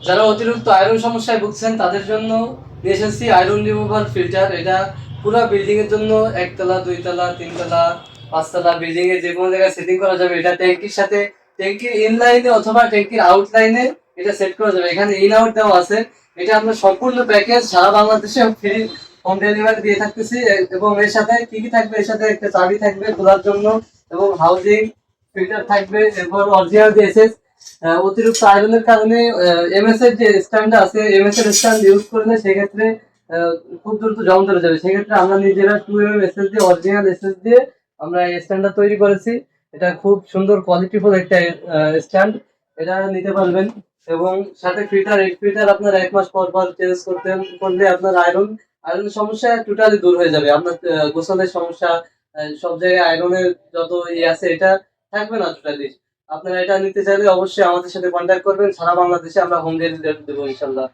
যারা অতিরিক্ত আয়রন সমস্যায় ভুগছেন তাদের জন্য নিয়ে এসেছি আয়রন রিমুভার ফিল্টার। এটা পুরো বিল্ডিং এর জন্য একতলা, দুইতলা, তিনতলা, পাঁচতলা বিল্ডিং এ যে কোনো জায়গায় সেটিং করা যাবে। এটা ট্যাঙ্কির সাথে, ট্যাঙ্কির ইনলাইনে অথবা ট্যাঙ্কির আউটলাইনে এটা সেট করা যাবে। এখানে ইন আউট দেওয়া আছে। এটা আমরা সম্পূর্ণ প্যাকেজ সারা বাংলাদেশে ফ্রি হোম ডেলিভারি দিয়ে থাকতেছি। এবং এর সাথে কি কি থাকবে, এর সাথে একটা চাবি থাকবে খোলার জন্য, এবং হাউজিং ফিল্টার থাকবে, এরপর অরিজিনাল যে এসএস। অতিরিক্ত আয়রনের কারণে এমএস এর যে স্ট্যান্ড আছে, এমএস এর স্ট্যান্ড ইউজ করলে সেক্ষেত্রে খুব দ্রুত জং ধরে যাবে। সেক্ষেত্রে আমরা নিজেরা 2mm এসএস দিয়ে, অরিজিনাল এসএস দিয়ে আমরা এই স্ট্যান্ডটা তৈরি করেছি। এটা খুব সুন্দর কোয়ালিটিফুল একটা স্ট্যান্ড, এটা নিতে পারবেন। এবং সাথে ফিল্টার, এই ফিল্টার আপনার 1 মাস পর পর চেঞ্জ করলে আপনার আয়রনের সমস্যা টোটালি দূর হয়ে যাবে। আপনার গোসলের সমস্যা, সব জায়গায় আয়রনের যত ইয়ে আছে এটা থাকবে না টোটালি। আপনারা এটা নিতে চাইলে অবশ্যই আমাদের সাথে কন্ট্যাক্ট করবেন। সারা বাংলাদেশে আমরা হোম ডেলিভারি দেবো ইনশাল্লাহ।